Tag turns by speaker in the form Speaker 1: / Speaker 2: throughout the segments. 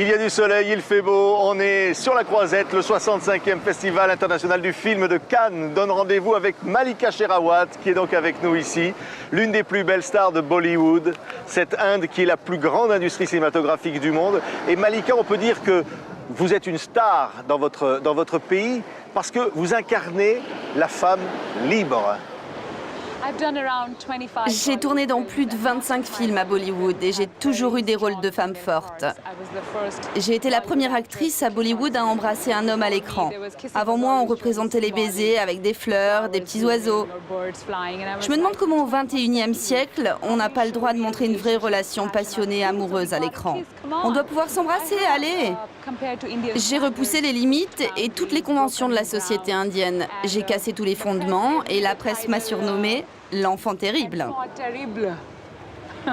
Speaker 1: Il y a du soleil, il fait beau, on est sur la Croisette, le 65e Festival international du film de Cannes donne rendez-vous avec Malika Sherawat, qui est donc avec nous ici, l'une des plus belles stars de Bollywood, cette Inde qui est la plus grande industrie cinématographique du monde. Et Malika, on peut dire que vous êtes une star dans votre pays parce que vous incarnez la femme libre.
Speaker 2: J'ai tourné dans plus de 25 films à Bollywood et j'ai toujours eu des rôles de femme forte. J'ai été la première actrice à Bollywood à embrasser un homme à l'écran. Avant moi, on représentait les baisers avec des fleurs, des petits oiseaux. Je me demande comment au XXIe siècle, on n'a pas le droit de montrer une vraie relation passionnée, amoureuse à l'écran. On doit pouvoir s'embrasser, allez! J'ai repoussé les limites et toutes les conventions de la société indienne. J'ai cassé tous les fondements et la presse m'a surnommée l'enfant terrible.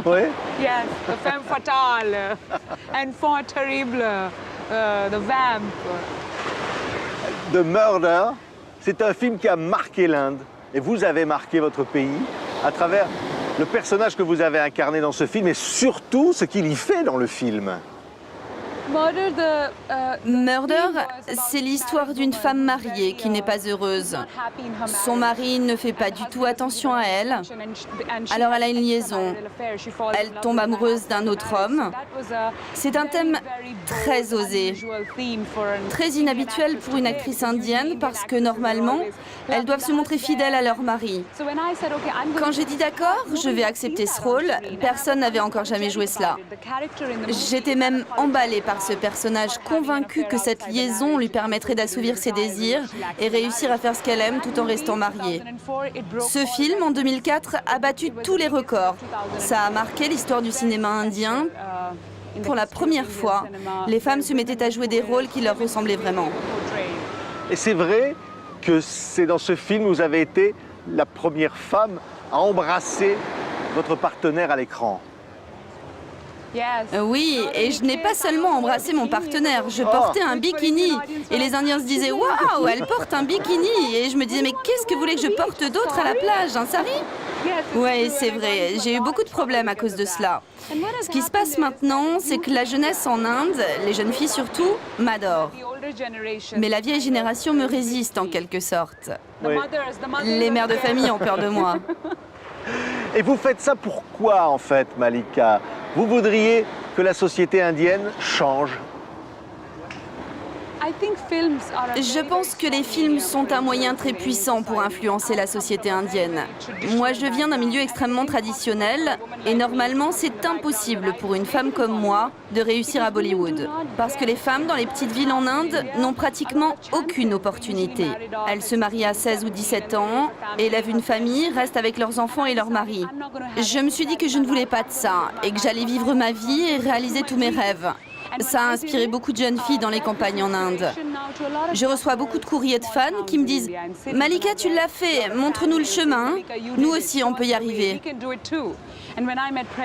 Speaker 1: Oui.
Speaker 3: Yes, the femme fatale, enfant terrible, the vamp.
Speaker 1: The Murder, c'est un film qui a marqué l'Inde et vous avez marqué votre pays à travers le personnage que vous avez incarné dans ce film et surtout ce qu'il y fait dans le film.
Speaker 2: Murder, c'est l'histoire d'une femme mariée qui n'est pas heureuse. Son mari ne fait pas du tout attention à elle, alors elle a une liaison. Elle tombe amoureuse d'un autre homme. C'est un thème très osé, très inhabituel pour une actrice indienne parce que normalement, elles doivent se montrer fidèles à leur mari. Quand j'ai dit d'accord, je vais accepter ce rôle, personne n'avait encore jamais joué cela. J'étais même emballée par ce personnage, convaincu que cette liaison lui permettrait d'assouvir ses désirs et réussir à faire ce qu'elle aime tout en restant mariée. Ce film, en 2004, a battu tous les records. Ça a marqué l'histoire du cinéma indien. Pour la première fois, les femmes se mettaient à jouer des rôles qui leur ressemblaient vraiment.
Speaker 1: Et c'est vrai que c'est dans ce film où vous avez été la première femme à embrasser votre partenaire à l'écran.
Speaker 2: Oui, et je n'ai pas seulement embrassé mon partenaire, je portais un bikini. Et les Indiens se disaient « Waouh, elle porte un bikini !» Et je me disais « Mais qu'est-ce que vous voulez que je porte d'autre à la plage, un sari ?» Oui, c'est vrai, j'ai eu beaucoup de problèmes à cause de cela. Ce qui se passe maintenant, c'est que la jeunesse en Inde, les jeunes filles surtout, m'adorent. Mais la vieille génération me résiste en quelque sorte.
Speaker 1: Oui.
Speaker 2: Les mères de famille ont peur de moi.
Speaker 1: Et vous faites ça pourquoi en fait, Malika? Vous voudriez que la société indienne change?
Speaker 2: Je pense que les films sont un moyen très puissant pour influencer la société indienne. Moi, je viens d'un milieu extrêmement traditionnel et normalement, c'est impossible pour une femme comme moi de réussir à Bollywood. Parce que les femmes dans les petites villes en Inde n'ont pratiquement aucune opportunité. Elles se marient à 16 ou 17 ans, élèvent une famille, restent avec leurs enfants et leurs maris. Je me suis dit que je ne voulais pas de ça et que j'allais vivre ma vie et réaliser tous mes rêves. Ça a inspiré beaucoup de jeunes filles dans les campagnes en Inde. Je reçois beaucoup de courriers de fans qui me disent « Malika, tu l'as fait, montre-nous le chemin. Nous aussi, on peut y arriver. »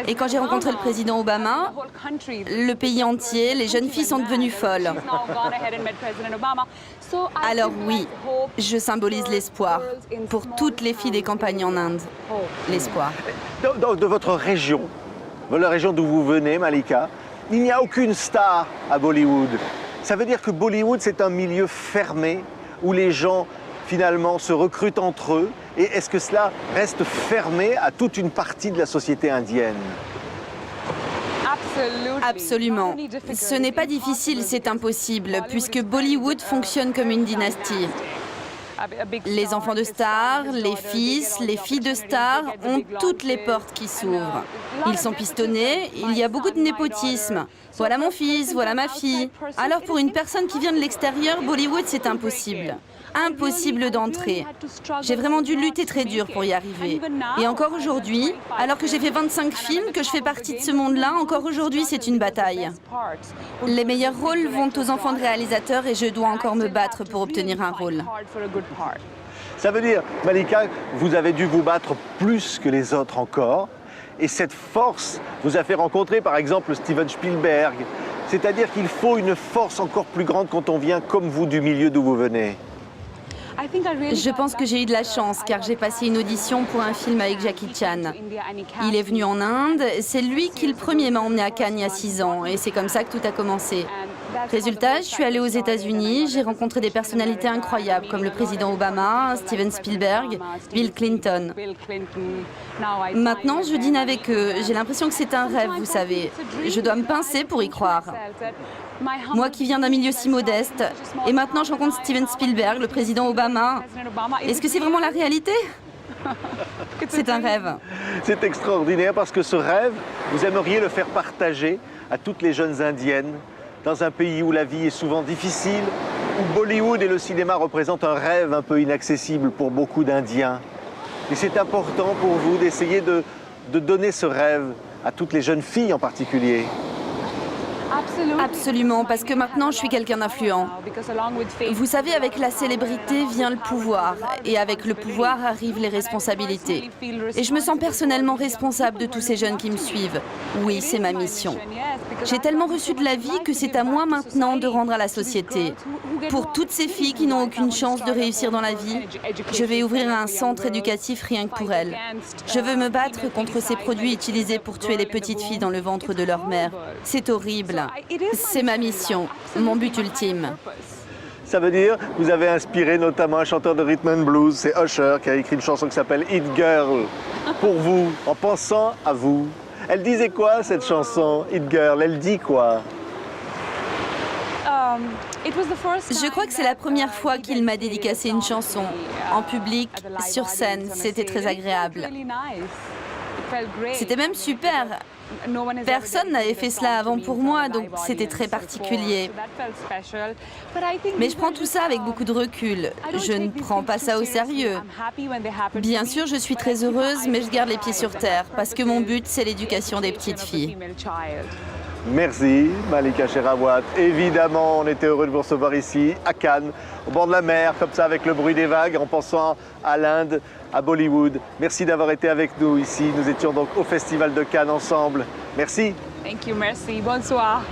Speaker 2: Et quand j'ai rencontré le président Obama, le pays entier, les jeunes filles sont devenues folles. Alors oui, je symbolise l'espoir pour toutes les filles des campagnes en Inde. L'espoir.
Speaker 1: De votre région, de la région d'où vous venez, Malika, il n'y a aucune star à Bollywood. Ça veut dire que Bollywood, c'est un milieu fermé où les gens, finalement, se recrutent entre eux. Et est-ce que cela reste fermé à toute une partie de la société indienne?
Speaker 2: Absolument. Ce n'est pas difficile, c'est impossible, puisque Bollywood fonctionne comme une dynastie. Les enfants de stars, les fils, les filles de stars ont toutes les portes qui s'ouvrent. Ils sont pistonnés, il y a beaucoup de népotisme. Voilà mon fils, voilà ma fille. Alors pour une personne qui vient de l'extérieur, Bollywood, c'est impossible. Impossible d'entrer. J'ai vraiment dû lutter très dur pour y arriver. Et encore aujourd'hui, alors que j'ai fait 25 films, que je fais partie de ce monde-là, encore aujourd'hui, c'est une bataille. Les meilleurs rôles vont aux enfants de réalisateurs et je dois encore me battre pour obtenir un rôle.
Speaker 1: Ça veut dire, Malika, vous avez dû vous battre plus que les autres encore. Et cette force vous a fait rencontrer, par exemple, Steven Spielberg. C'est-à-dire qu'il faut une force encore plus grande quand on vient comme vous du milieu d'où vous venez.
Speaker 2: Je pense que j'ai eu de la chance car j'ai passé une audition pour un film avec Jackie Chan. Il est venu en Inde, c'est lui qui le premier m'a emmené à Cannes il y a 6 ans et c'est comme ça que tout a commencé. Résultat, je suis allée aux États-Unis, j'ai rencontré des personnalités incroyables comme le président Obama, Steven Spielberg, Bill Clinton. Maintenant, je dîne avec eux. J'ai l'impression que c'est un rêve, vous savez. Je dois me pincer pour y croire. Moi qui viens d'un milieu si modeste, et maintenant je rencontre Steven Spielberg, le président Obama. Est-ce que c'est vraiment la réalité? C'est un rêve.
Speaker 1: C'est extraordinaire parce que ce rêve, vous aimeriez le faire partager à toutes les jeunes indiennes dans un pays où la vie est souvent difficile, où Bollywood et le cinéma représentent un rêve un peu inaccessible pour beaucoup d'Indiens. Et c'est important pour vous d'essayer de donner ce rêve à toutes les jeunes filles en particulier.
Speaker 2: Absolument, parce que maintenant je suis quelqu'un d'influent. Vous savez, avec la célébrité vient le pouvoir, et avec le pouvoir arrivent les responsabilités. Et je me sens personnellement responsable de tous ces jeunes qui me suivent. Oui, c'est ma mission. J'ai tellement reçu de la vie que c'est à moi maintenant de rendre à la société. Pour toutes ces filles qui n'ont aucune chance de réussir dans la vie, je vais ouvrir un centre éducatif rien que pour elles. Je veux me battre contre ces produits utilisés pour tuer les petites filles dans le ventre de leur mère. C'est horrible. C'est ma mission, mon but ultime.
Speaker 1: Ça veut dire que vous avez inspiré notamment un chanteur de rhythm and blues, c'est Usher, qui a écrit une chanson qui s'appelle Hit Girl, pour vous, en pensant à vous. Elle disait quoi cette chanson, Hit Girl? Elle dit quoi?
Speaker 2: Je crois que c'est la première fois qu'il m'a dédicacé une chanson, en public, sur scène. C'était très agréable. C'était même super. Personne n'avait fait cela avant pour moi, donc c'était très particulier. Mais je prends tout ça avec beaucoup de recul. Je ne prends pas ça au sérieux. Bien sûr, je suis très heureuse, mais je garde les pieds sur terre, parce que mon but, c'est l'éducation des petites filles.
Speaker 1: Merci Malika Sherawat. Évidemment, on était heureux de vous recevoir ici, à Cannes, au bord de la mer, comme ça, avec le bruit des vagues, en pensant à l'Inde, à Bollywood. Merci d'avoir été avec nous ici. Nous étions donc au Festival de Cannes ensemble. Merci.
Speaker 3: Thank you, merci. Bonsoir.